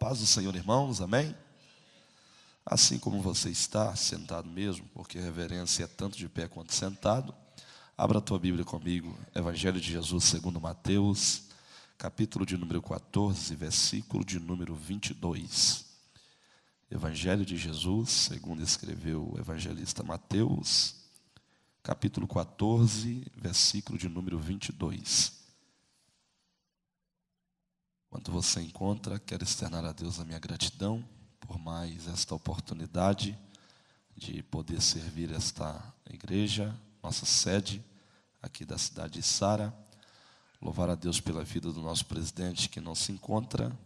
paz do Senhor, irmãos, amém? Assim como você está, sentado mesmo, porque reverência é tanto de pé quanto sentado, abra a tua Bíblia comigo, Evangelho de Jesus segundo Mateus, capítulo de número 14, versículo de número 22. Evangelho de Jesus, segundo escreveu o evangelista Mateus, capítulo 14, versículo de número 22. Quando você encontra, quero externar a Deus a minha gratidão por mais esta oportunidade de poder servir esta igreja, nossa sede aqui da cidade de Sara. Louvar a Deus pela vida do nosso presidente que não se encontra,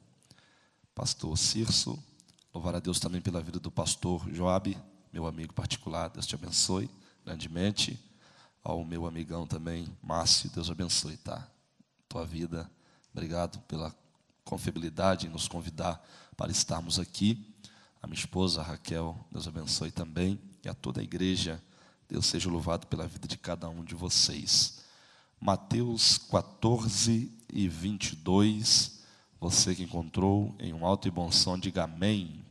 pastor Cirso. Louvar a Deus também pela vida do pastor Joabe, meu amigo particular. Deus te abençoe grandemente. Ao meu amigão também, Márcio, Deus abençoe, tá? Tua vida. Obrigado pela confiabilidade em nos convidar para estarmos aqui. A minha esposa Raquel, Deus abençoe também. E a toda a igreja, Deus seja louvado pela vida de cada um de vocês. Mateus 14 e 22. Você que encontrou em um alto e bom som, diga amém.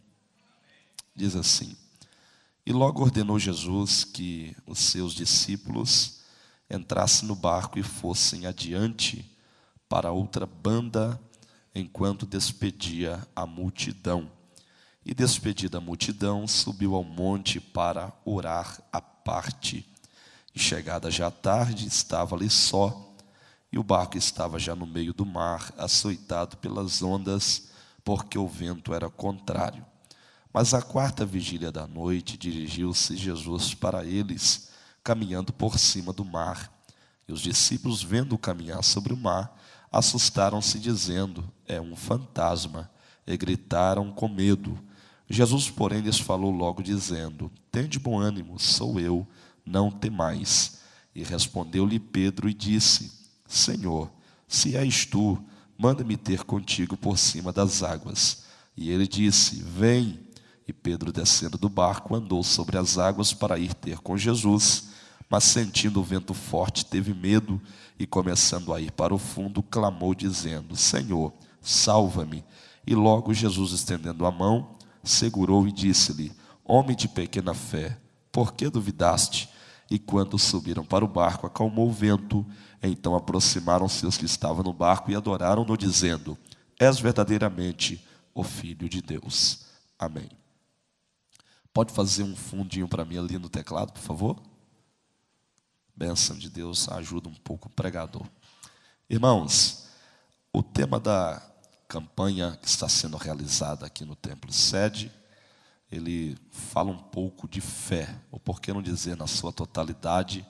Diz assim: E logo ordenou Jesus que os seus discípulos entrassem no barco e fossem adiante para outra banda, enquanto despedia a multidão. E despedida a multidão, subiu ao monte para orar à parte. E chegada já a tarde, estava ali só, e o barco estava já no meio do mar, açoitado pelas ondas, porque o vento era contrário. Mas à quarta vigília da noite, dirigiu-se Jesus para eles, caminhando por cima do mar. E os discípulos, vendo-o caminhar sobre o mar, assustaram-se, dizendo: é um fantasma, e gritaram com medo. Jesus, porém, lhes falou logo, dizendo: tende bom ânimo, sou eu, não temais. E respondeu-lhe Pedro e disse: Senhor, se és tu, manda-me ter contigo por cima das águas. E ele disse: vem. E Pedro, descendo do barco, andou sobre as águas para ir ter com Jesus. Mas sentindo o vento forte, teve medo e, começando a ir para o fundo, clamou, dizendo: Senhor, salva-me. E logo Jesus, estendendo a mão, segurou e disse-lhe: Homem de pequena fé, por que duvidaste? E quando subiram para o barco, acalmou o vento. Então aproximaram-se os que estavam no barco e adoraram-no, dizendo: És verdadeiramente o Filho de Deus. Amém. Pode fazer um fundinho para mim ali no teclado, por favor? Bênção de Deus, ajuda um pouco o pregador. Irmãos, o tema da campanha que está sendo realizada aqui no Templo Sede, ele fala um pouco de fé, ou por que não dizer na sua totalidade,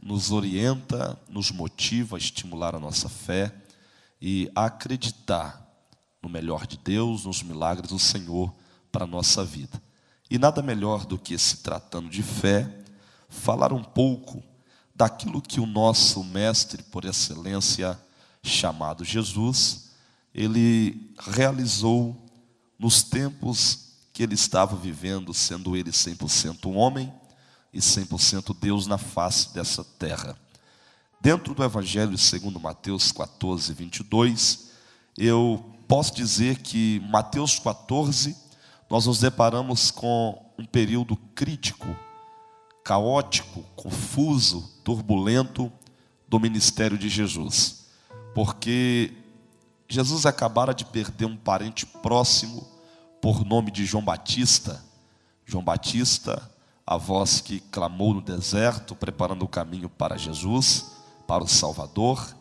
nos orienta, nos motiva a estimular a nossa fé e a acreditar no melhor de Deus, nos milagres do Senhor para a nossa vida. E nada melhor do que, se tratando de fé, falar um pouco daquilo que o nosso mestre por excelência, chamado Jesus, ele realizou nos tempos que ele estava vivendo, sendo ele 100% homem e 100% Deus na face dessa terra. Dentro do Evangelho segundo Mateus 14, 22, eu posso dizer que Mateus 14, nós nos deparamos com um período crítico, caótico, confuso, turbulento do ministério de Jesus. Porque Jesus acabara de perder um parente próximo por nome de João Batista. João Batista, a voz que clamou no deserto, preparando o caminho para Jesus, para o Salvador.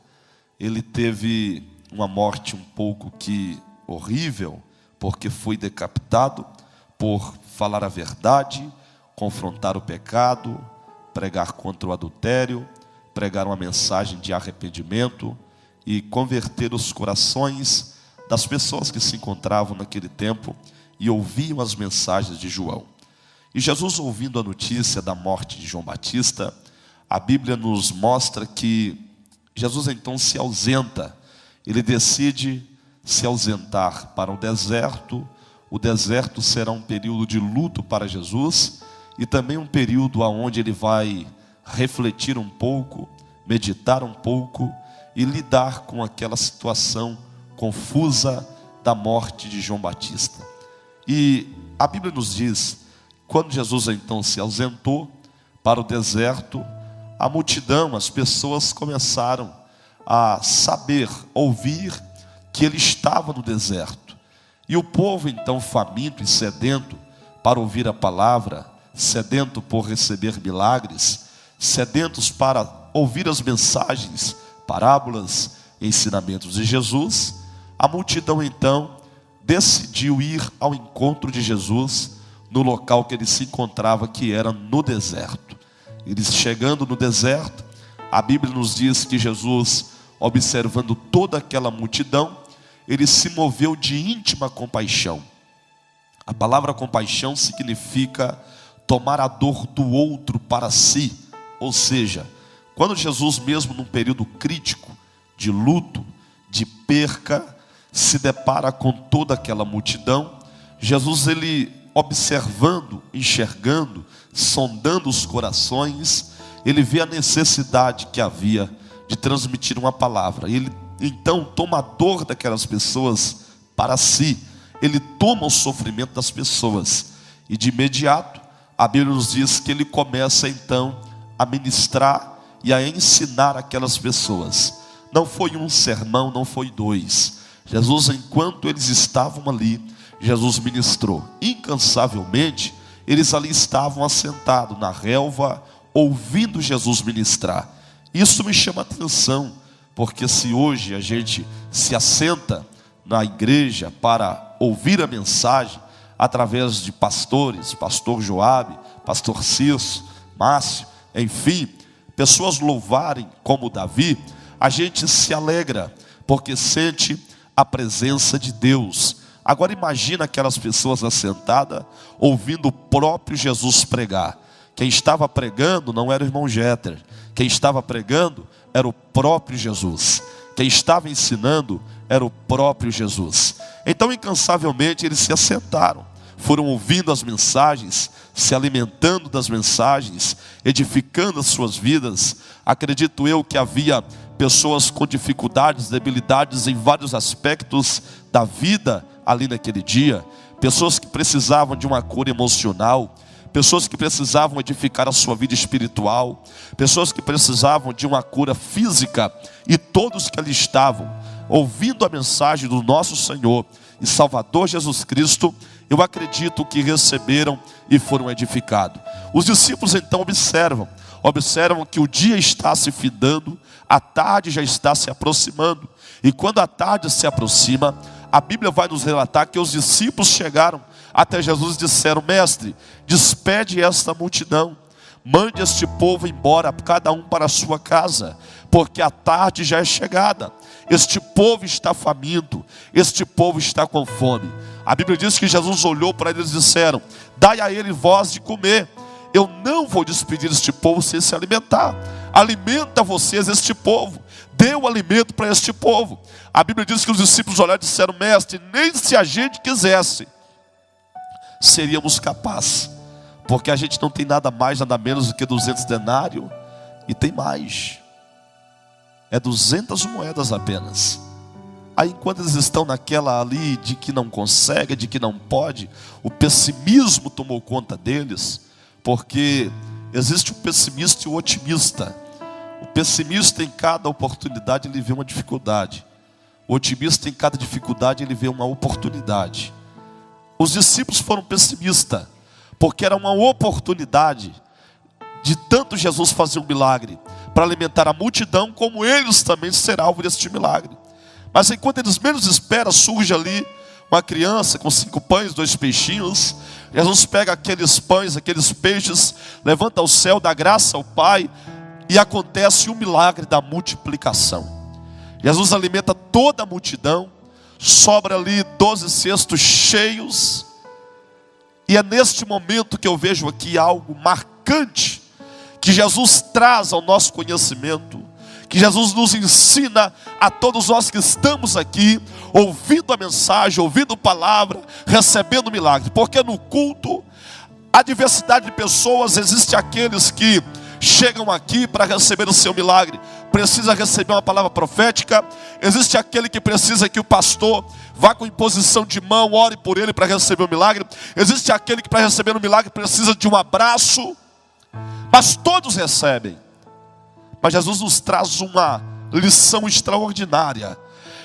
Ele teve uma morte um pouco que horrível, porque foi decapitado por falar a verdade, confrontar o pecado, pregar contra o adultério, pregar uma mensagem de arrependimento e converter os corações das pessoas que se encontravam naquele tempo e ouviam as mensagens de João. E Jesus, ouvindo a notícia da morte de João Batista, a Bíblia nos mostra que Jesus então se ausenta. Ele decide se ausentar para o deserto. O deserto será um período de luto para Jesus e também um período onde ele vai refletir um pouco, meditar um pouco e lidar com aquela situação confusa da morte de João Batista. E a Bíblia nos diz, quando Jesus então se ausentou para o deserto, a multidão, as pessoas começaram a saber, ouvir que ele estava no deserto. E o povo então faminto e sedento para ouvir a palavra, sedento por receber milagres, sedentos para ouvir as mensagens, parábolas, ensinamentos de Jesus, a multidão então decidiu ir ao encontro de Jesus no local que ele se encontrava, que era no deserto. Eles chegando no deserto, a Bíblia nos diz que Jesus, observando toda aquela multidão, ele se moveu de íntima compaixão. A palavra compaixão significa tomar a dor do outro para si. Ou seja, quando Jesus mesmo num período crítico, de luto, de perca, se depara com toda aquela multidão, Jesus, ele observando, enxergando, sondando os corações, ele vê a necessidade que havia de transmitir uma palavra. Ele então toma a dor daquelas pessoas para si. Ele toma o sofrimento das pessoas. E de imediato, a Bíblia nos diz que ele começa então a ministrar e a ensinar aquelas pessoas. Não foi um sermão, não foi dois. Jesus, enquanto eles estavam ali, Jesus ministrou. Incansavelmente, eles ali estavam assentados na relva, ouvindo Jesus ministrar. Isso me chama a atenção, porque se hoje a gente se assenta na igreja para ouvir a mensagem, através de pastores, pastor Joabe, pastor Cício, Márcio, enfim, pessoas louvarem como Davi, a gente se alegra, porque sente a presença de Deus. Agora imagina aquelas pessoas assentadas, ouvindo o próprio Jesus pregar. Quem estava pregando não era o irmão Jeter. Quem estava pregando era o próprio Jesus. Quem estava ensinando era o próprio Jesus. Então incansavelmente eles se assentaram, foram ouvindo as mensagens, se alimentando das mensagens, edificando as suas vidas. Acredito eu que havia pessoas com dificuldades, debilidades em vários aspectos da vida ali naquele dia, pessoas que precisavam de uma cura emocional, pessoas que precisavam edificar a sua vida espiritual, pessoas que precisavam de uma cura física, e todos que ali estavam, ouvindo a mensagem do nosso Senhor e Salvador Jesus Cristo, eu acredito que receberam e foram edificados. Os discípulos então observam que o dia está se findando, a tarde já está se aproximando, e quando a tarde se aproxima, a Bíblia vai nos relatar que os discípulos chegaram até Jesus e disseram: mestre, despede esta multidão, mande este povo embora, cada um para a sua casa, porque a tarde já é chegada. Este povo está faminto, este povo está com fome. A Bíblia diz que Jesus olhou para eles e disseram: dai a ele voz de comer. Eu não vou despedir este povo sem se alimentar. Alimenta vocês este povo, dê o alimento para este povo. A Bíblia diz que os discípulos olharam e disseram: mestre, nem se a gente quisesse, seríamos capazes, porque a gente não tem nada mais, nada menos do que 200 denários, e tem mais, é 200 moedas apenas. Aí enquanto eles estão naquela ali de que não consegue, de que não pode, o pessimismo tomou conta deles, porque existe o pessimista e o otimista. O pessimista, em cada oportunidade ele vê uma dificuldade, o otimista, em cada dificuldade ele vê uma oportunidade. Os discípulos foram pessimistas, porque era uma oportunidade de tanto Jesus fazer um milagre para alimentar a multidão, como eles também serão alvo deste milagre. Mas enquanto eles menos esperam, surge ali uma criança com 5 pães, 2 peixinhos. Jesus pega aqueles pães, aqueles peixes, levanta ao céu, dá graça ao Pai, e acontece o milagre da multiplicação. Jesus alimenta toda a multidão, sobra ali 12 cestos cheios, e é neste momento que eu vejo aqui algo marcante, que Jesus traz ao nosso conhecimento, que Jesus nos ensina a todos nós que estamos aqui, ouvindo a mensagem, ouvindo a palavra, recebendo o milagre. Porque no culto, a diversidade de pessoas, existe aqueles que chegam aqui para receber o seu milagre, precisa receber uma palavra profética. Existe aquele que precisa que o pastor vá com imposição de mão, ore por ele para receber o milagre. Existe aquele que para receber o milagre precisa de um abraço. Mas todos recebem. Mas Jesus nos traz uma lição extraordinária.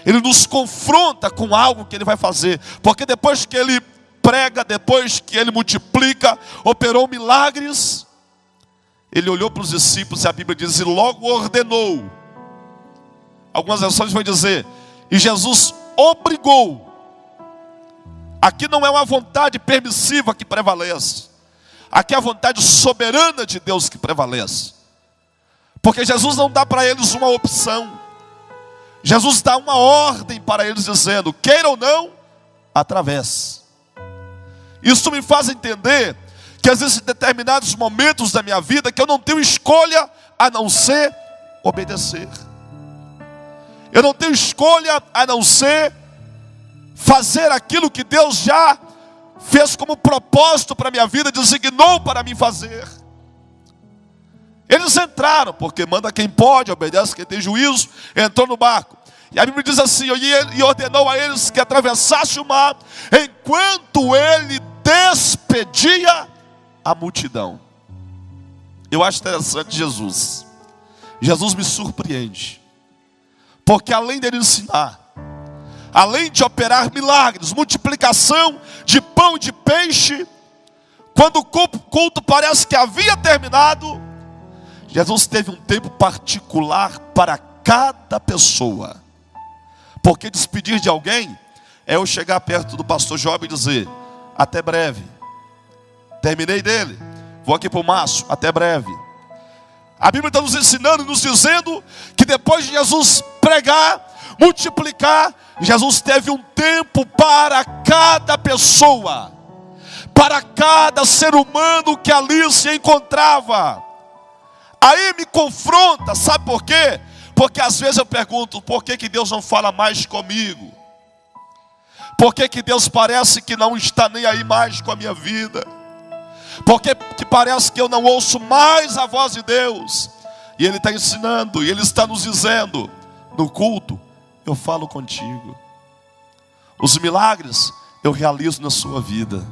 Ele nos confronta com algo que ele vai fazer. Porque depois que ele prega, depois que ele multiplica, operou milagres, ele olhou para os discípulos e a Bíblia diz, e logo ordenou. Algumas versões vão dizer, e Jesus obrigou. Aqui não é uma vontade permissiva que prevalece. Aqui é a vontade soberana de Deus que prevalece. Porque Jesus não dá para eles uma opção. Jesus dá uma ordem para eles dizendo, queira ou não, atravesse. Isso me faz entender que existem determinados momentos da minha vida que eu não tenho escolha a não ser obedecer. Eu não tenho escolha a não ser fazer aquilo que Deus já fez como propósito para a minha vida, designou para mim fazer. Eles entraram, porque manda quem pode, obedece quem tem juízo, entrou no barco. E a Bíblia diz assim, e ordenou a eles que atravessasse o mar, enquanto ele despedia a multidão. Eu acho interessante Jesus. Jesus me surpreende. Porque além dele ensinar, além de operar milagres, multiplicação de pão e de peixe, quando o culto parece que havia terminado, Jesus teve um tempo particular para cada pessoa. Porque despedir de alguém é eu chegar perto do pastor Job e dizer, até breve. Terminei dele, vou aqui para o Márcio, até breve. A Bíblia está nos ensinando e nos dizendo que depois de Jesus pregar, multiplicar, Jesus teve um tempo para cada pessoa, para cada ser humano que ali se encontrava. Aí me confronta, sabe por quê? Porque às vezes eu pergunto, por que Deus não fala mais comigo? Por que Deus parece que não está nem aí mais com a minha vida? Por que parece que eu não ouço mais a voz de Deus? E Ele está ensinando, e Ele está nos dizendo, no culto, eu falo contigo. Os milagres eu realizo na sua vida.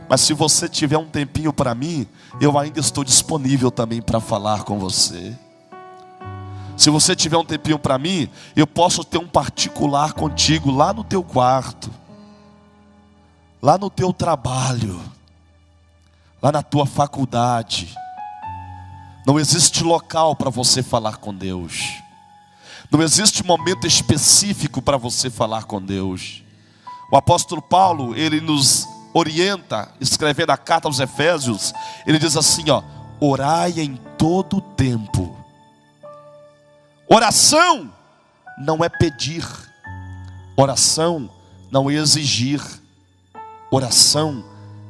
Mas se você tiver um tempinho para mim, eu ainda estou disponível também para falar com você. Se você tiver um tempinho para mim, eu posso ter um particular contigo lá no teu quarto, lá no teu trabalho, lá na tua faculdade. Não existe local para você falar com Deus. Não existe momento específico para você falar com Deus. O apóstolo Paulo, ele nos orienta, escrevendo a carta aos Efésios, ele diz assim, orai em todo o tempo. Oração não é pedir, oração não é exigir, oração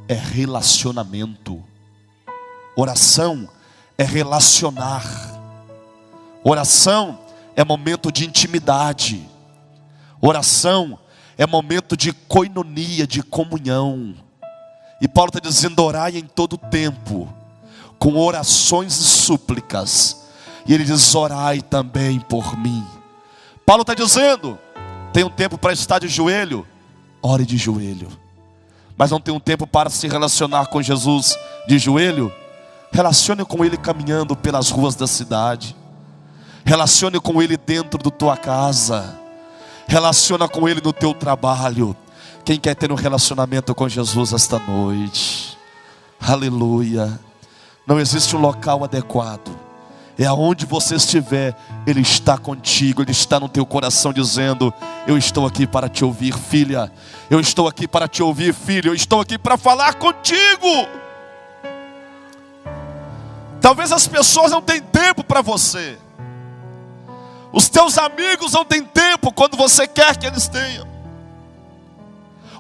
é relacionamento, oração é relacionar, oração é momento de intimidade, oração é momento de coinonia, de comunhão. E Paulo está dizendo, orai em todo tempo, com orações e súplicas. E ele diz, orai também por mim. Paulo está dizendo, tem um tempo para estar de joelho, ore de joelho. Mas não tem um tempo para se relacionar com Jesus de joelho? Relacione com Ele caminhando pelas ruas da cidade. Relacione com Ele dentro da tua casa. Relaciona com Ele no teu trabalho. Quem quer ter um relacionamento com Jesus esta noite? Aleluia. Não existe um local adequado. É aonde você estiver, Ele está contigo, Ele está no teu coração dizendo, eu estou aqui para te ouvir, filha. Eu estou aqui para te ouvir, filho. Eu estou aqui para falar contigo. Talvez as pessoas não tenham tempo para você. Os teus amigos não têm tempo quando você quer que eles tenham.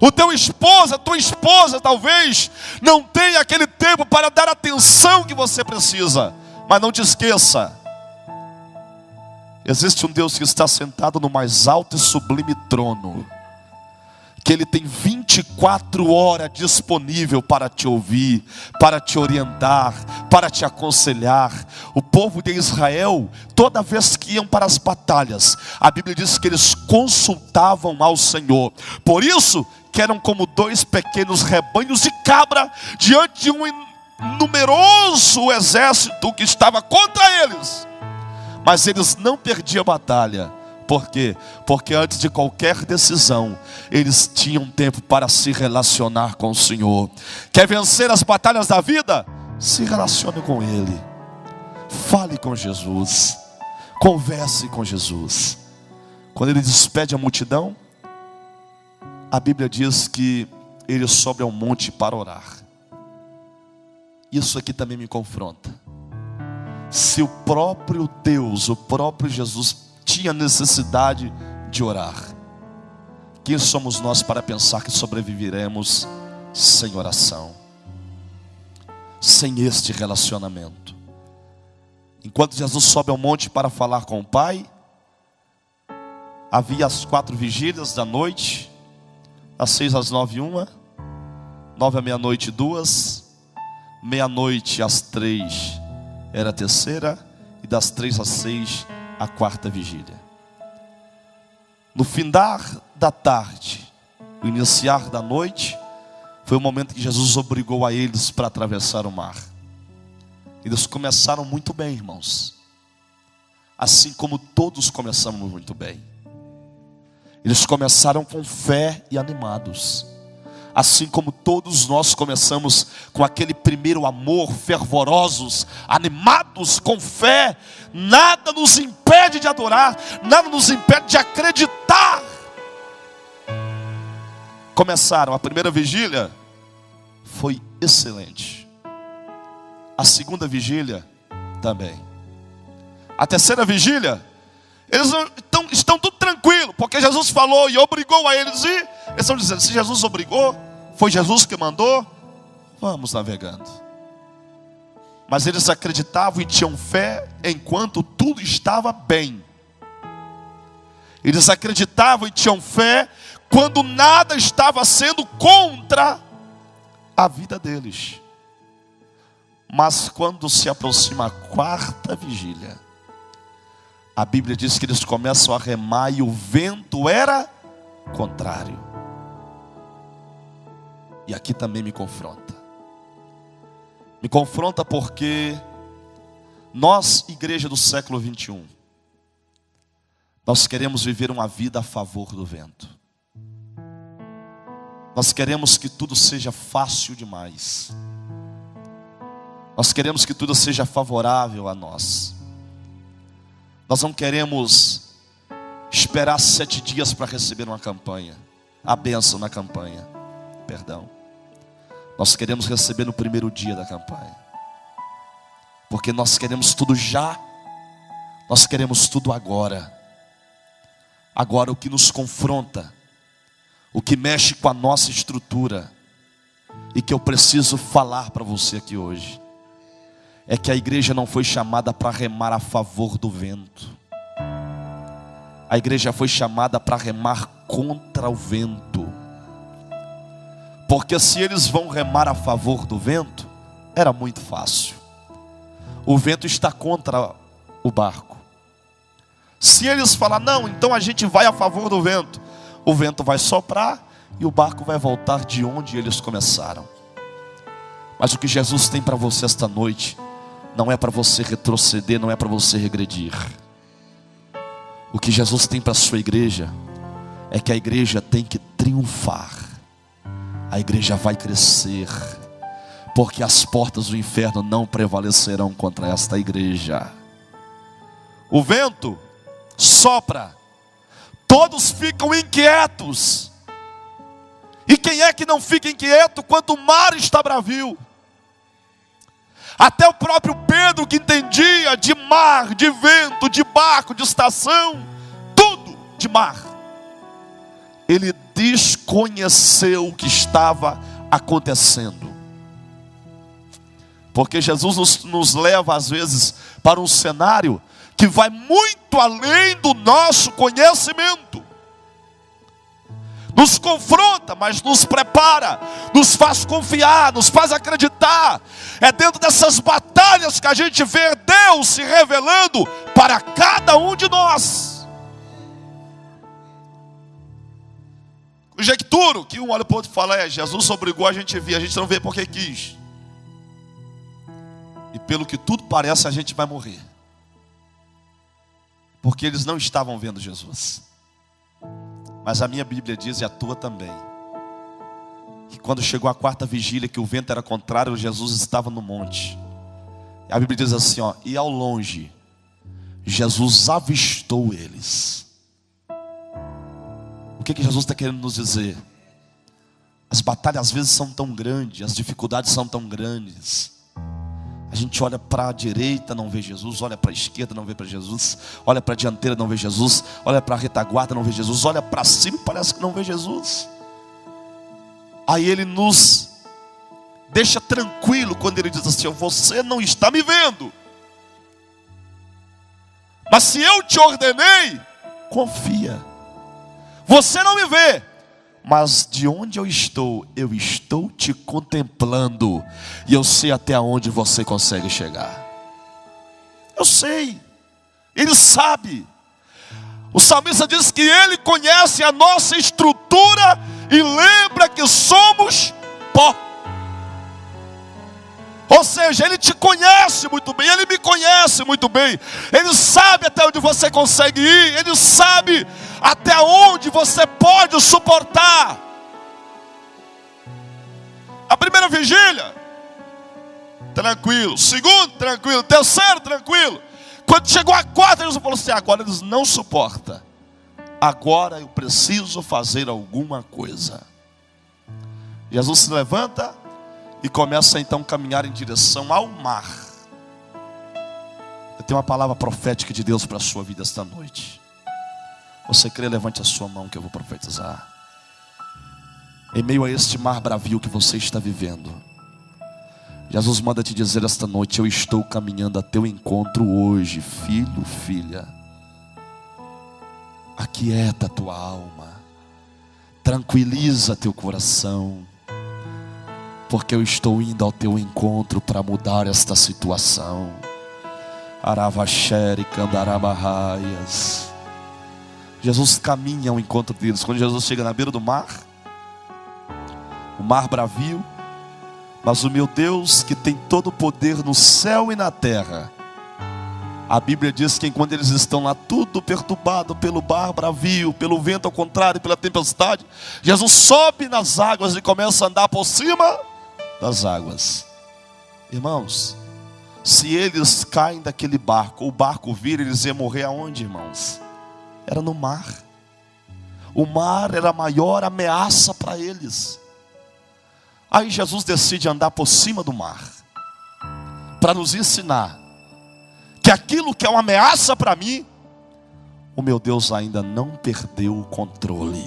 O teu esposo, a tua esposa talvez não tenha aquele tempo para dar a atenção que você precisa. Mas não te esqueça, existe um Deus que está sentado no mais alto e sublime trono, que Ele tem 24 horas disponível para te ouvir, para te orientar, para te aconselhar. O povo de Israel, toda vez que iam para as batalhas, a Bíblia diz que eles consultavam ao Senhor. Por isso que eram como 2 pequenos rebanhos de cabra diante de um numeroso exército que estava contra eles. Mas eles não perdiam a batalha. Por quê? Porque antes de qualquer decisão, eles tinham tempo para se relacionar com o Senhor. Quer vencer as batalhas da vida? Se relacione com Ele. Fale com Jesus. Converse com Jesus. Quando Ele despede a multidão, a Bíblia diz que Ele sobe ao monte para orar. Isso aqui também me confronta. Se o próprio Deus, o próprio Jesus tinha necessidade de orar, quem somos nós para pensar que sobreviveremos sem oração, sem este relacionamento? Enquanto Jesus sobe ao monte para falar com o Pai, havia as 4 vigílias da noite, das 6 às 9, 1, 9 à meia-noite 2, meia-noite às 3 era a terceira, e das 3 às 6 a 4ª vigília. No findar da tarde, o iniciar da noite, foi o momento que Jesus obrigou a eles para atravessar o mar. Eles começaram muito bem, irmãos, assim como todos começamos muito bem. Eles começaram com fé e animados, assim como todos nós começamos com aquele primeiro amor, fervorosos, animados, com fé. Nada nos impede de adorar, nada nos impede de acreditar. Começaram, a primeira vigília foi excelente. A segunda vigília também. A terceira vigília, eles estão tudo tranquilo, porque Jesus falou e obrigou a eles ir. Eles estão dizendo, se Jesus obrigou, foi Jesus que mandou, vamos navegando. Mas eles acreditavam e tinham fé enquanto tudo estava bem. Eles acreditavam e tinham fé quando nada estava sendo contra a vida deles. Mas quando se aproxima a 4ª vigília, a Bíblia diz que eles começam a remar e o vento era contrário. E aqui também me confronta. Me confronta porque nós, igreja do século 21, nós queremos viver uma vida a favor do vento. Nós queremos que tudo seja fácil demais. Nós queremos que tudo seja favorável a nós. Nós não queremos esperar 7 dias para receber uma campanha, a bênção na campanha. Perdão. Nós queremos receber no primeiro dia da campanha. Porque nós queremos tudo já. Nós queremos tudo agora. Agora o que nos confronta, o que mexe com a nossa estrutura, e que eu preciso falar para você aqui hoje, é que a igreja não foi chamada para remar a favor do vento. A igreja foi chamada para remar contra o vento. Porque se eles vão remar a favor do vento, era muito fácil. O vento está contra o barco. Se eles falar, não, então a gente vai a favor do vento, o vento vai soprar e o barco vai voltar de onde eles começaram. Mas o que Jesus tem para você esta noite não é para você retroceder, não é para você regredir. O que Jesus tem para a sua igreja é que a igreja tem que triunfar. A igreja vai crescer, porque as portas do inferno não prevalecerão contra esta igreja. O vento sopra, todos ficam inquietos. E quem é que não fica inquieto quando o mar está bravio? Até o próprio Pedro, que entendia de mar, de vento, de barco, de estação, tudo de mar, ele desconheceu o que estava acontecendo. Porque Jesus nos leva às vezes para um cenário que vai muito além do nosso conhecimento. nos confronta, mas nos prepara, nos faz confiar, nos faz acreditar. É dentro dessas batalhas que a gente vê Deus se revelando para cada um de nós. Conjecturo que um olha para o outro e fala: Jesus obrigou a gente a vir, a gente não vê porque quis. E pelo que tudo parece, a gente vai morrer. Porque eles não estavam vendo Jesus. Mas a minha Bíblia diz, e a tua também, que quando chegou a quarta vigília, que o vento era contrário, Jesus estava no monte. E a Bíblia diz assim, e ao longe, Jesus avistou eles. O que Jesus está querendo nos dizer? As batalhas às vezes são tão grandes, as dificuldades são tão grandes. A gente olha para a direita, não vê Jesus. Olha para a esquerda, não vê para Jesus. Olha para a dianteira, não vê Jesus. Olha para a retaguarda, não vê Jesus. Olha para cima e parece que não vê Jesus. Aí ele nos deixa tranquilo quando ele diz assim: você não está me vendo, mas se eu te ordenei, confia. Você não me vê, mas de onde eu estou te contemplando. E eu sei até onde você consegue chegar. Eu sei. Ele sabe. O salmista diz que ele conhece a nossa estrutura e lembra que somos pó. Ou seja, ele te conhece muito bem, ele me conhece muito bem. Ele sabe até onde você consegue ir, ele sabe até onde você pode suportar. A primeira vigília, tranquilo. Segundo, tranquilo. Terceiro, tranquilo. Quando chegou a quarta, Jesus falou assim: agora eles não suportam. Agora eu preciso fazer alguma coisa. Jesus se levanta e começa então a caminhar em direção ao mar. Eu tenho uma palavra profética de Deus para a sua vida esta noite. Você crê? Levante a sua mão que eu vou profetizar. Em meio a este mar bravio que você está vivendo, Jesus manda te dizer esta noite: eu estou caminhando a teu encontro hoje, filho, filha. Aquieta a tua alma, tranquiliza teu coração, porque eu estou indo ao teu encontro para mudar esta situação. Aravachere candaramahaias. Jesus caminha ao encontro deles. Quando Jesus chega na beira do mar, o mar bravio, mas o meu Deus que tem todo o poder no céu e na terra, a Bíblia diz que enquanto eles estão lá tudo perturbado pelo mar bravio, pelo vento ao contrário, pela tempestade, Jesus sobe nas águas e começa a andar por cima das águas. Irmãos, se eles caem daquele barco, o barco vira, eles iam morrer aonde, irmãos? Era no mar. O mar era a maior ameaça para eles. Aí Jesus decide andar por cima do mar, para nos ensinar que aquilo que é uma ameaça para mim, o meu Deus ainda não perdeu o controle.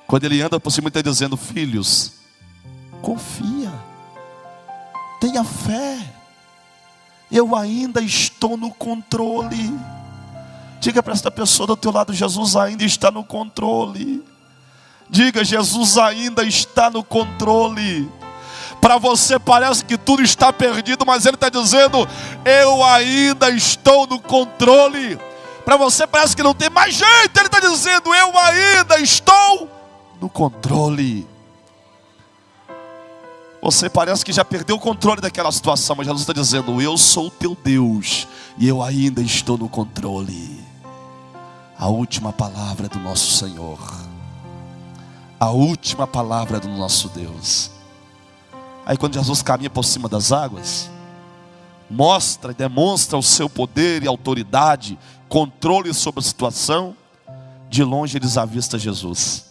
Quando ele anda por cima, ele está dizendo: filhos, confia, tenha fé, eu ainda estou no controle. Diga para esta pessoa do teu lado: Jesus ainda está no controle. Diga: Jesus ainda está no controle. Para você parece que tudo está perdido, mas ele está dizendo: eu ainda estou no controle. Para você parece que não tem mais jeito, ele está dizendo: eu ainda estou no controle. Você parece que já perdeu o controle daquela situação, mas Jesus está dizendo: eu sou o teu Deus e eu ainda estou no controle. A última palavra do nosso Senhor, a última palavra do nosso Deus. Aí quando Jesus caminha por cima das águas, mostra e demonstra o seu poder e autoridade, controle sobre a situação. De longe eles avistam Jesus.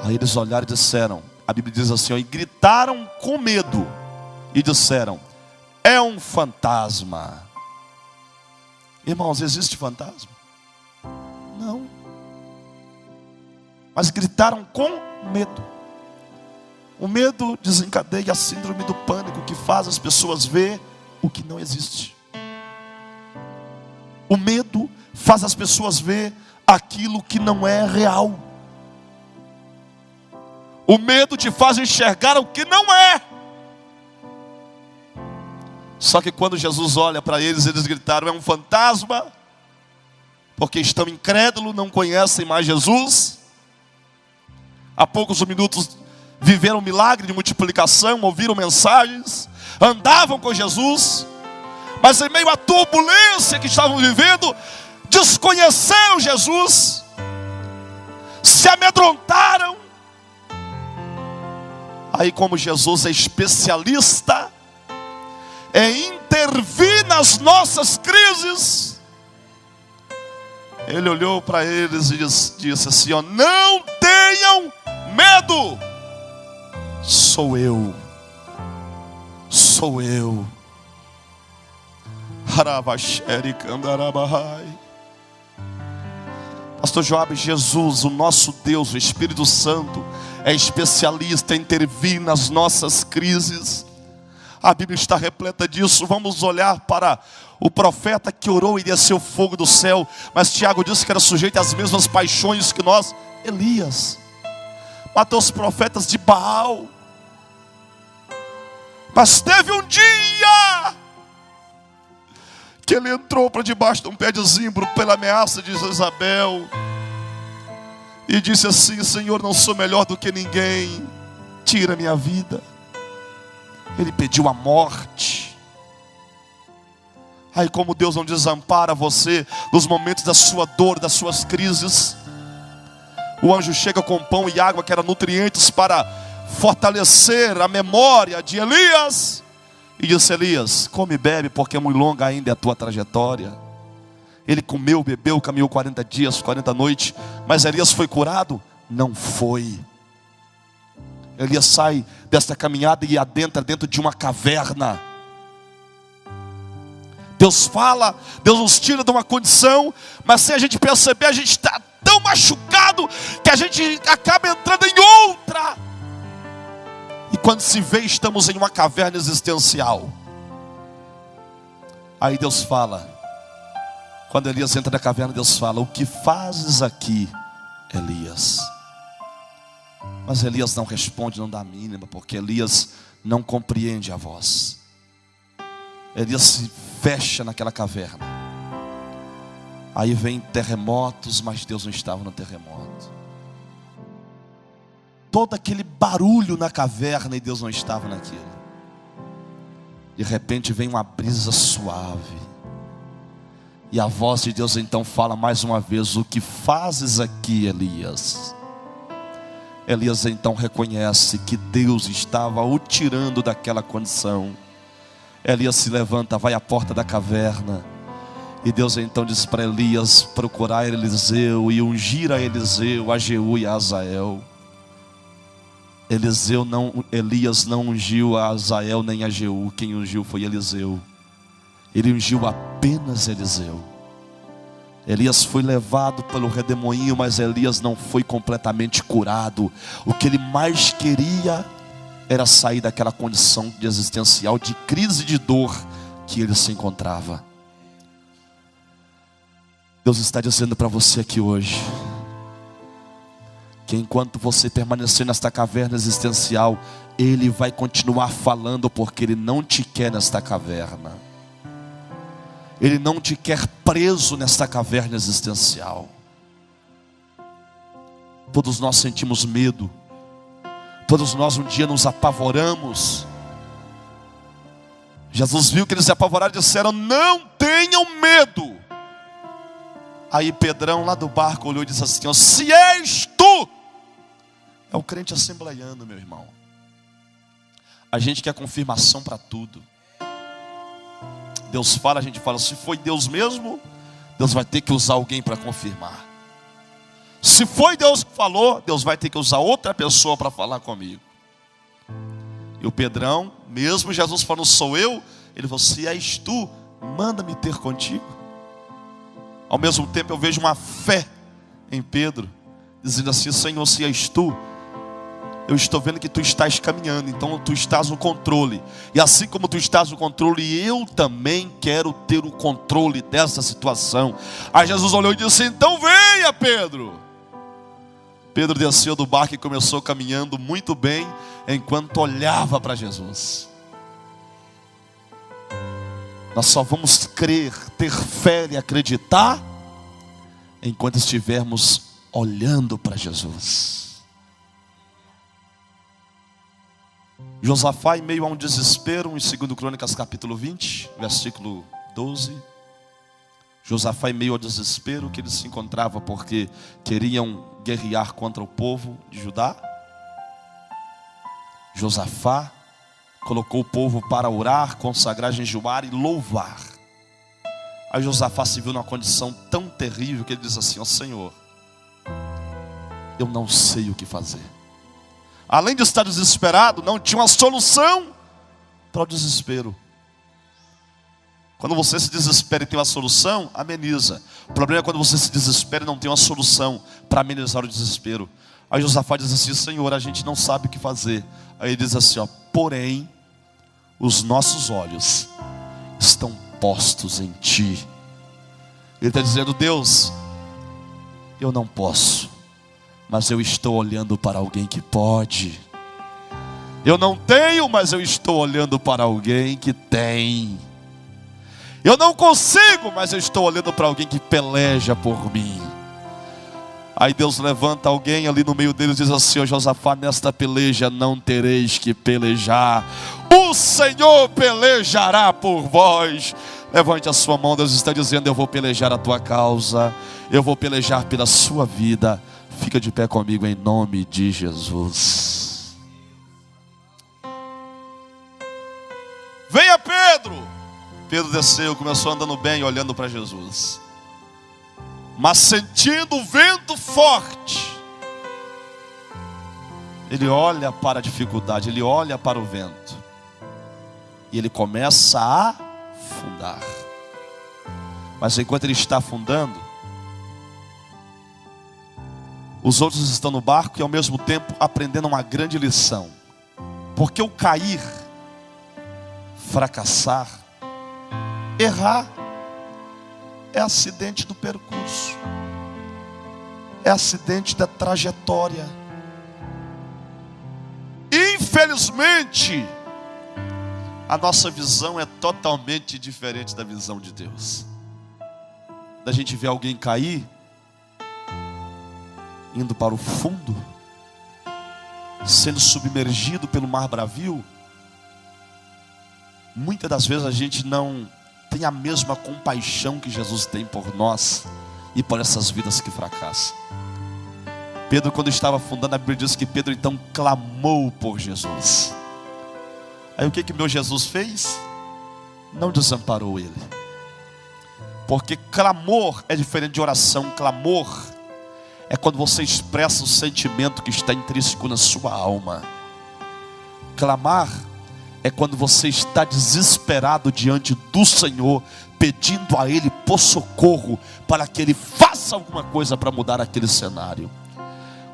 Aí eles olharam e disseram, a Bíblia diz assim, e gritaram com medo e disseram: é um fantasma. Irmãos, existe fantasma? Não. Mas gritaram com medo. O medo desencadeia a síndrome do pânico, que faz as pessoas ver o que não existe. O medo faz as pessoas ver aquilo que não é real. O medo te faz enxergar o que não é. Só que quando Jesus olha para eles, eles gritaram: é um fantasma, porque estão incrédulos, não conhecem mais Jesus. Há poucos minutos viveram um milagre de multiplicação, ouviram mensagens, andavam com Jesus, mas em meio à turbulência que estavam vivendo, desconheceram Jesus, se amedrontaram. Aí, como Jesus é especialista em intervir nas nossas crises, Ele olhou para eles e disse assim: ó, não tenham medo, sou eu. Pastor Joab, Jesus, o nosso Deus, o Espírito Santo, é especialista em intervir nas nossas crises. A Bíblia está repleta disso. Vamos olhar para o profeta que orou e desceu fogo do céu, mas Tiago disse que era sujeito às mesmas paixões que nós. Elias matou os profetas de Baal, mas teve um dia que ele entrou para debaixo de um pé de zimbro pela ameaça de Jezabel e disse assim: Senhor, não sou melhor do que ninguém, tira minha vida. Ele pediu a morte. Aí, como Deus não desampara você nos momentos da sua dor, das suas crises, o anjo chega com pão e água, que eram nutrientes para fortalecer a memória de Elias, e disse: Elias, come e bebe, porque muito longa ainda é a tua trajetória. Ele comeu, bebeu, caminhou 40 dias, 40 noites, mas Elias foi curado? Não foi. Elias sai desta caminhada e adentra dentro de uma caverna. Deus fala, Deus nos tira de uma condição, mas sem a gente perceber, a gente está tão machucado que a gente acaba entrando em outra. E quando se vê, estamos em uma caverna existencial. Aí Deus fala, quando Elias entra na caverna, Deus fala: o que fazes aqui, Elias? Mas Elias não responde, não dá a mínima, porque Elias não compreende a voz. Elias se fecha naquela caverna. Aí vem terremotos, mas Deus não estava no terremoto. Todo aquele barulho na caverna e Deus não estava naquilo. De repente vem uma brisa suave. E a voz de Deus então fala mais uma vez: o que fazes aqui, Elias? Elias então reconhece que Deus estava o tirando daquela condição. Elias se levanta, vai à porta da caverna, e Deus então diz para Elias procurar Eliseu e ungir a Eliseu, a Jeú e a Azael. Elias não ungiu a Azael nem a Jeú, quem ungiu foi Eliseu. Ele ungiu apenas Eliseu. Elias foi levado pelo redemoinho, mas Elias não foi completamente curado. O que ele mais queria era sair daquela condição de existencial, de crise de dor que ele se encontrava. Deus está dizendo para você aqui hoje, que enquanto você permanecer nesta caverna existencial, Ele vai continuar falando, porque Ele não te quer nesta caverna. Ele não te quer preso nesta caverna existencial. Todos nós sentimos medo. Todos nós um dia nos apavoramos. Jesus viu que eles se apavoraram e disseram: não tenham medo. Aí Pedrão lá do barco olhou e disse assim: se és tu. É o crente assembleiano, meu irmão. A gente quer confirmação para tudo. Deus fala, a gente fala: se foi Deus mesmo, Deus vai ter que usar alguém para confirmar. Se foi Deus que falou, Deus vai ter que usar outra pessoa para falar comigo. E o Pedrão, mesmo Jesus falando sou eu, ele falou: se és tu, manda-me ter contigo. Ao mesmo tempo eu vejo uma fé em Pedro, dizendo assim: Senhor, se és tu, eu estou vendo que tu estás caminhando, então tu estás no controle. E assim como tu estás no controle, eu também quero ter o controle dessa situação. Aí Jesus olhou e disse: então venha, Pedro. Pedro desceu do barco e começou caminhando muito bem, enquanto olhava para Jesus. Nós só vamos crer, ter fé e acreditar enquanto estivermos olhando para Jesus. Josafá, em meio a um desespero, em 2 Crônicas capítulo 20, versículo 12. Josafá, em meio ao desespero que ele se encontrava porque queriam guerrear contra o povo de Judá. Josafá colocou o povo para orar, consagrar, jejuar e louvar. Aí Josafá se viu numa condição tão terrível que ele diz assim: ó Senhor, eu não sei o que fazer. Além de estar desesperado, não tinha uma solução para o desespero. Quando você se desespera e tem uma solução, ameniza. O problema é quando você se desespera e não tem uma solução para amenizar o desespero. Aí Josafá diz assim: Senhor, a gente não sabe o que fazer. Aí ele diz assim, ó, porém, os nossos olhos estão postos em Ti. Ele está dizendo: Deus, eu não posso, mas eu estou olhando para alguém que pode. Eu não tenho, mas eu estou olhando para alguém que tem. Eu não consigo, mas eu estou olhando para alguém que peleja por mim. Aí Deus levanta alguém ali no meio deles e diz assim: ó Josafá, nesta peleja não tereis que pelejar, o Senhor pelejará por vós. Levante a sua mão, Deus está dizendo: eu vou pelejar a tua causa, eu vou pelejar pela sua vida. Fica de pé comigo em nome de Jesus. Venha Pedro. Pedro desceu, começou andando bem, olhando para Jesus. Mas sentindo o vento forte, ele olha para a dificuldade, ele olha para o vento, e ele começa a afundar. Mas enquanto ele está afundando, os outros estão no barco e ao mesmo tempo aprendendo uma grande lição. Porque o cair, fracassar, errar, é acidente do percurso, é acidente da trajetória. Infelizmente, a nossa visão é totalmente diferente da visão de Deus. Da gente ver alguém cair, indo para o fundo, sendo submergido pelo mar bravio, muitas das vezes a gente não tem a mesma compaixão que Jesus tem por nós e por essas vidas que fracassam. Pedro, quando estava afundando, a Bíblia diz que Pedro então clamou por Jesus. Aí o que meu Jesus fez? Não desamparou ele. Porque clamor é diferente de oração. Clamor é quando você expressa o sentimento que está intrínseco na sua alma. Clamar é quando você está desesperado diante do Senhor, pedindo a Ele por socorro, para que Ele faça alguma coisa para mudar aquele cenário.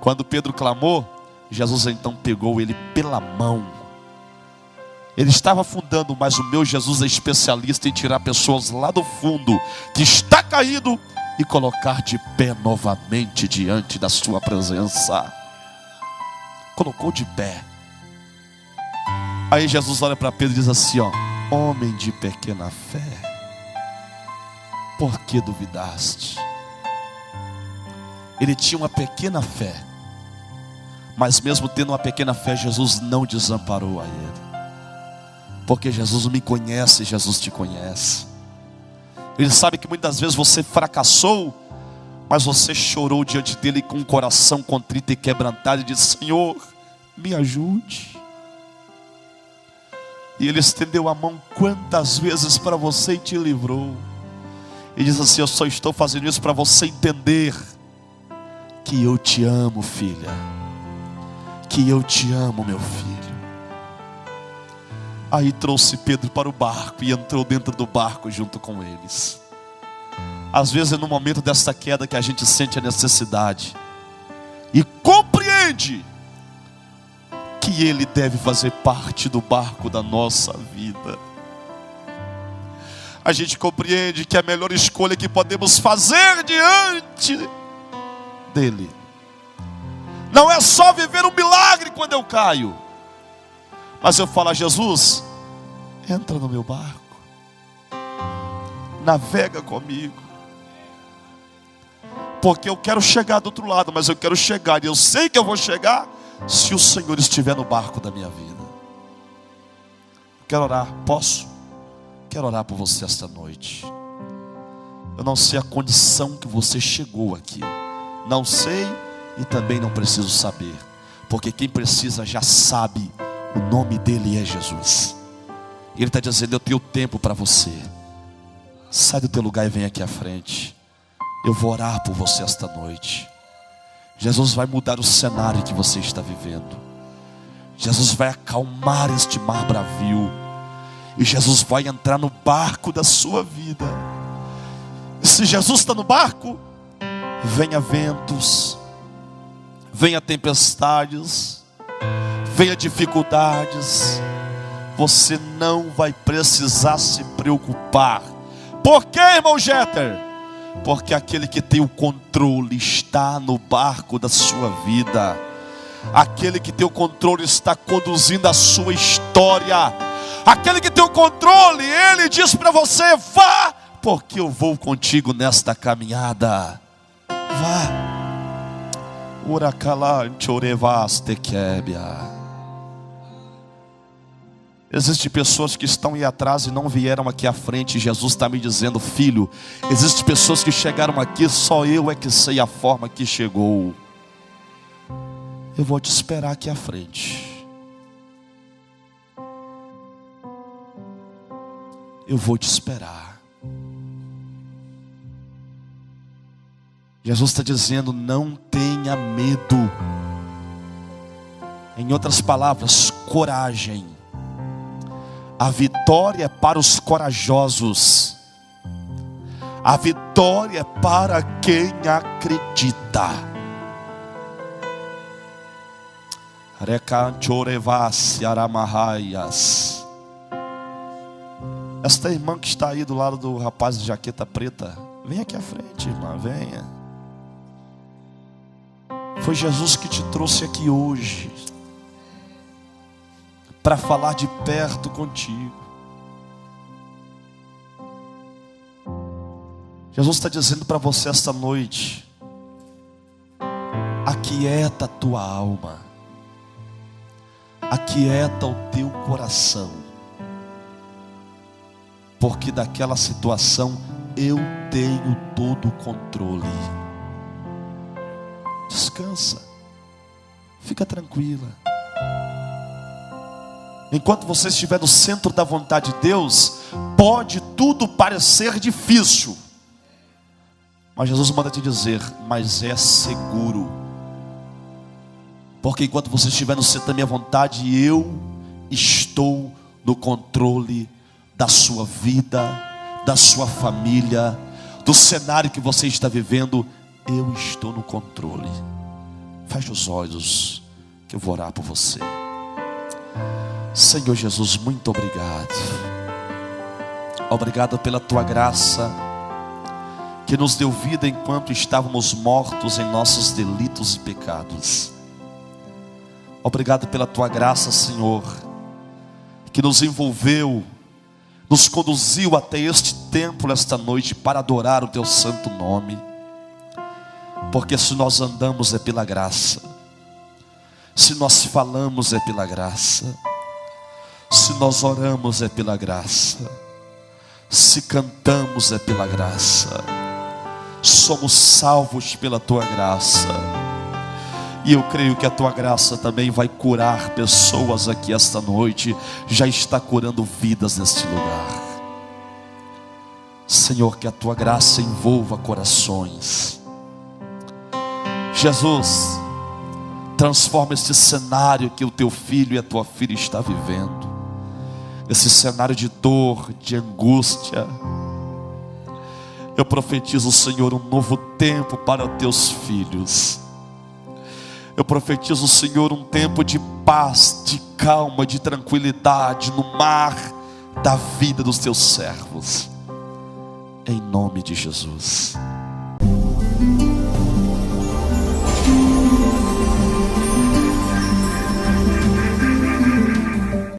Quando Pedro clamou, Jesus então pegou ele pela mão. Ele estava afundando, mas o meu Jesus é especialista em tirar pessoas lá do fundo, que está caído, e colocar de pé novamente diante da sua presença. Colocou de pé. Aí Jesus olha para Pedro e diz assim, ó: homem de pequena fé, por que duvidaste? Ele tinha uma pequena fé, mas mesmo tendo uma pequena fé, Jesus não desamparou a ele. Porque Jesus me conhece, Jesus te conhece. Ele sabe que muitas vezes você fracassou, mas você chorou diante dele com o coração contrito e quebrantado e disse: Senhor, me ajude. E ele estendeu a mão quantas vezes para você e te livrou. E diz assim: eu só estou fazendo isso para você entender que eu te amo, filha, que eu te amo, meu filho. Aí trouxe Pedro para o barco e entrou dentro do barco junto com eles. Às vezes é no momento desta queda que a gente sente a necessidade e compreende que Ele deve fazer parte do barco da nossa vida. A gente compreende que a melhor escolha que podemos fazer diante dEle Não é só viver um milagre quando eu caio, mas eu falo a Jesus: entra no meu barco, navega comigo, porque eu quero chegar do outro lado, mas eu quero chegar, e eu sei que eu vou chegar se o Senhor estiver no barco da minha vida. Quero orar, posso? Quero orar por você esta noite. Eu não sei a condição que você chegou aqui, não sei e também não preciso saber, porque quem precisa já sabe, o nome dele é Jesus. E ele está dizendo: eu tenho tempo para você. Sai do teu lugar e vem aqui à frente. Eu vou orar por você esta noite. Jesus vai mudar o cenário que você está vivendo. Jesus vai acalmar este mar bravio. E Jesus vai entrar no barco da sua vida. E se Jesus está no barco, venha ventos, venha tempestades, venha dificuldades, você não vai precisar se preocupar. Por quê, irmão Jeter? Porque aquele que tem o controle está no barco da sua vida. Aquele que tem o controle está conduzindo a sua história. Aquele que tem o controle, ele diz para você: vá, porque eu vou contigo nesta caminhada. Vá. Existem pessoas que estão aí atrás e não vieram aqui à frente. Jesus está me dizendo: filho, existem pessoas que chegaram aqui, só eu é que sei a forma que chegou. Eu vou te esperar aqui à frente. Eu vou te esperar. Jesus está dizendo: não tenha medo. Em outras palavras, coragem. A vitória é para os corajosos. A vitória é para quem acredita. Esta irmã que está aí do lado do rapaz de jaqueta preta, vem aqui à frente, irmã, venha. Foi Jesus que te trouxe aqui hoje para falar de perto contigo. Jesus está dizendo para você esta noite: aquieta a tua alma, aquieta o teu coração, porque daquela situação eu tenho todo o controle. Descansa, fica tranquila. Enquanto você estiver no centro da vontade de Deus, pode tudo parecer difícil, mas Jesus manda te dizer: mas é seguro. Porque enquanto você estiver no centro da minha vontade, eu estou no controle da sua vida, da sua família, do cenário que você está vivendo. Eu estou no controle. Feche os olhos, que eu vou orar por você. Senhor Jesus, muito obrigado. Obrigado pela tua graça, que nos deu vida enquanto estávamos mortos em nossos delitos e pecados. Obrigado pela tua graça, Senhor, que nos envolveu, nos conduziu até este templo esta noite para adorar o teu santo nome. Porque se nós andamos é pela graça, se nós falamos é pela graça, se nós oramos é pela graça, se cantamos é pela graça, somos salvos pela tua graça. E eu creio que a tua graça também vai curar pessoas aqui esta noite. Já está curando vidas neste lugar. Senhor, que a tua graça envolva corações. Jesus, transforma este cenário que o teu filho e a tua filha está vivendo, esse cenário de dor, de angústia. Eu profetizo, Senhor, um novo tempo para teus filhos. Eu profetizo, Senhor, um tempo de paz, de calma, de tranquilidade no mar da vida dos teus servos. Em nome de Jesus.